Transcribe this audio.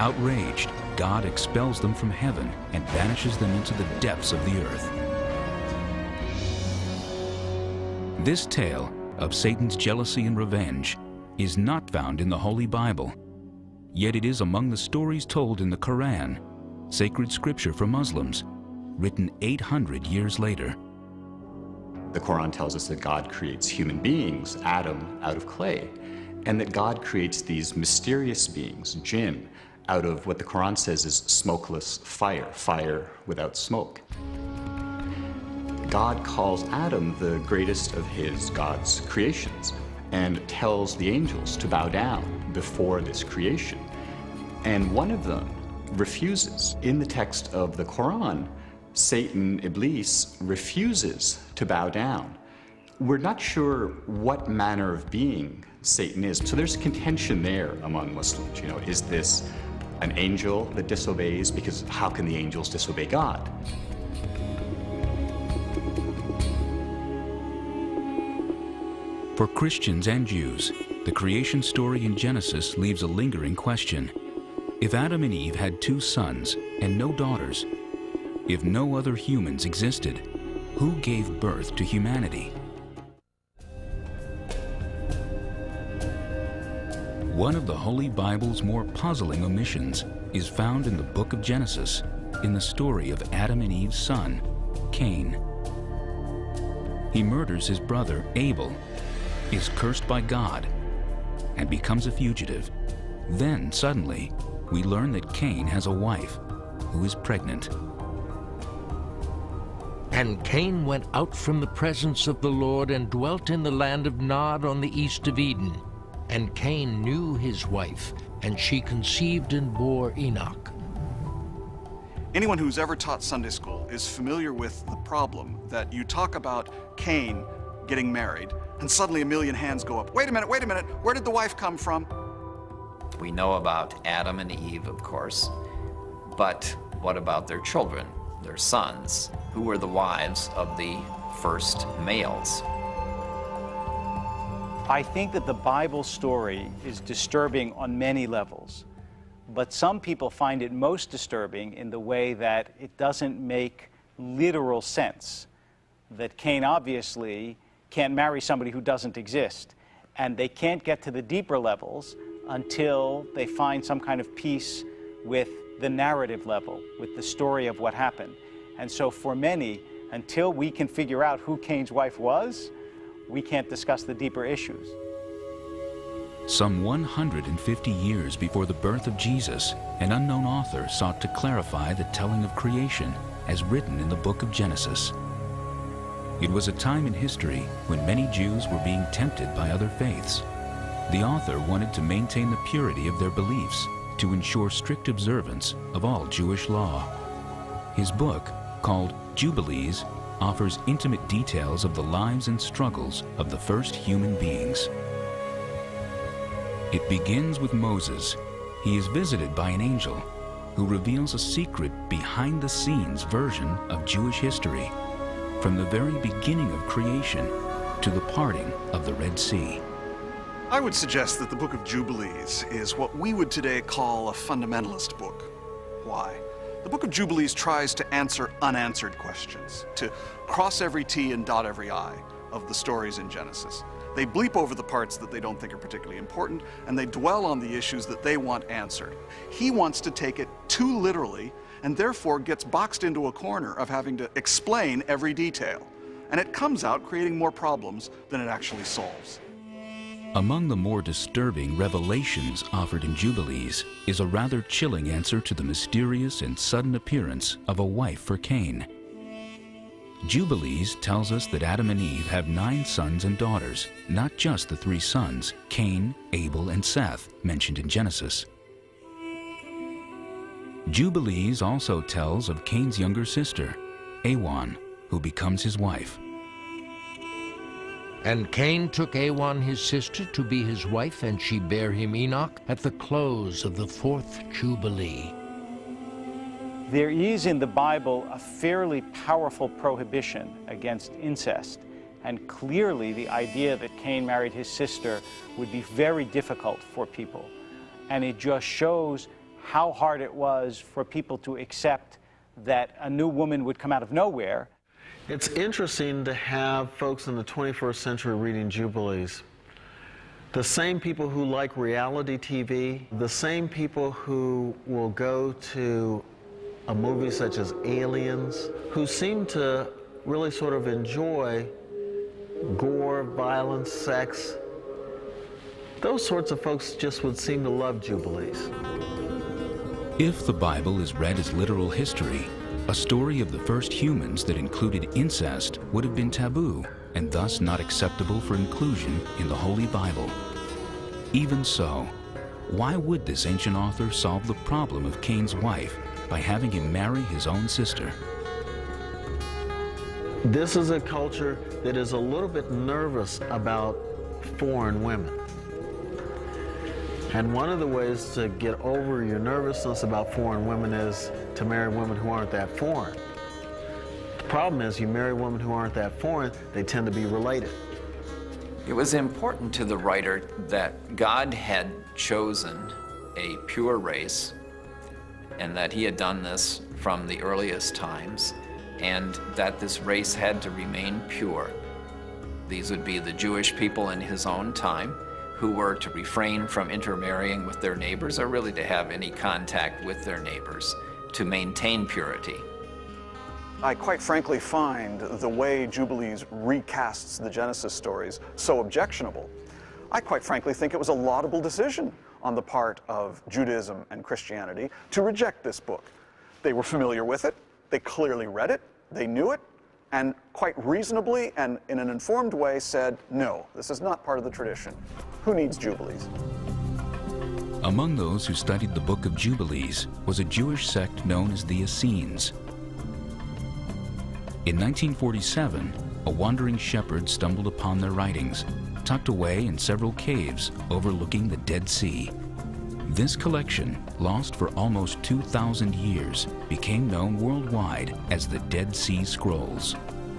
Outraged, God expels them from heaven and banishes them into the depths of the earth. This tale of Satan's jealousy and revenge is not found in the Holy Bible, yet it is among the stories told in the Quran, sacred scripture for Muslims, written 800 years later. The Quran tells us that God creates human beings, Adam, out of clay, and that God creates these mysterious beings, jinn, out of what the Quran says is smokeless fire, fire without smoke. God calls Adam the greatest of God's creations, and tells the angels to bow down before this creation. And one of them refuses. In the text of the Quran, Satan, Iblis, refuses to bow down. We're not sure what manner of being Satan is. So there's contention there among Muslims. You know, is this an angel that disobeys? Because how can the angels disobey God? For Christians and Jews, the creation story in Genesis leaves a lingering question. If Adam and Eve had 2 sons and no daughters, if no other humans existed, who gave birth to humanity? One of the Holy Bible's more puzzling omissions is found in the book of Genesis, in the story of Adam and Eve's son, Cain. He murders his brother Abel, is cursed by God, and becomes a fugitive. Then, suddenly, we learn that Cain has a wife who is pregnant. And Cain went out from the presence of the Lord and dwelt in the land of Nod on the east of Eden. And Cain knew his wife, and she conceived and bore Enoch. Anyone who's ever taught Sunday school is familiar with the problem that you talk about Cain getting married, and suddenly a million hands go up. Wait a minute, where did the wife come from? We know about Adam and Eve, of course, but what about their children, their sons? Who were the wives of the first males? I think that the Bible story is disturbing on many levels, but some people find it most disturbing in the way that it doesn't make literal sense. That Cain obviously can't marry somebody who doesn't exist, and they can't get to the deeper levels until they find some kind of peace with the narrative level, with the story of what happened. And so for many, until we can figure out who Cain's wife was, we can't discuss the deeper issues. Some 150 years before the birth of Jesus, an unknown author sought to clarify the telling of creation as written in the book of Genesis. It was a time in history when many Jews were being tempted by other faiths. The author wanted to maintain the purity of their beliefs to ensure strict observance of all Jewish law. His book, called Jubilees, offers intimate details of the lives and struggles of the first human beings. It begins with Moses. He is visited by an angel who reveals a secret behind-the-scenes version of Jewish history, from the very beginning of creation to the parting of the Red Sea. I would suggest that the book of Jubilees is what we would today call a fundamentalist book. Why? The book of Jubilees tries to answer unanswered questions, to cross every T and dot every I of the stories in Genesis. They bleep over the parts that they don't think are particularly important, and they dwell on the issues that they want answered. He wants to take it too literally, and therefore gets boxed into a corner of having to explain every detail. And it comes out creating more problems than it actually solves. Among the more disturbing revelations offered in Jubilees is a rather chilling answer to the mysterious and sudden appearance of a wife for Cain. Jubilees tells us that Adam and Eve have 9 sons and daughters, not just the 3 sons, Cain, Abel, and Seth, mentioned in Genesis. Jubilees also tells of Cain's younger sister, Awan, who becomes his wife. And Cain took Awan his sister to be his wife, and she bare him Enoch at the close of the 4th Jubilee. There is in the Bible a fairly powerful prohibition against incest, and clearly the idea that Cain married his sister would be very difficult for people. And it just shows how hard it was for people to accept that a new woman would come out of nowhere. It's interesting to have folks in the 21st century reading Jubilees. The same people who like reality TV, the same people who will go to a movie such as Aliens, who seem to really sort of enjoy gore, violence, sex. Those sorts of folks just would seem to love Jubilees. If the Bible is read as literal history, a story of the first humans that included incest would have been taboo and thus not acceptable for inclusion in the Holy Bible. Even so, why would this ancient author solve the problem of Cain's wife by having him marry his own sister? This is a culture that is a little bit nervous about foreign women. And one of the ways to get over your nervousness about foreign women is to marry women who aren't that foreign. The problem is you marry women who aren't that foreign, they tend to be related. It was important to the writer that God had chosen a pure race and that he had done this from the earliest times, and that this race had to remain pure. These would be the Jewish people in his own time, who were to refrain from intermarrying with their neighbors or really to have any contact with their neighbors to maintain purity. I quite frankly find the way Jubilees recasts the Genesis stories so objectionable. I quite frankly think it was a laudable decision on the part of Judaism and Christianity to reject this book. They were familiar with it, they clearly read it, they knew it, and quite reasonably and in an informed way said, no, this is not part of the tradition. Who needs Jubilees? Among those who studied the Book of Jubilees was a Jewish sect known as the Essenes. In 1947, a wandering shepherd stumbled upon their writings, tucked away in several caves overlooking the Dead Sea. This collection, lost for almost 2,000 years, became known worldwide as the Dead Sea Scrolls.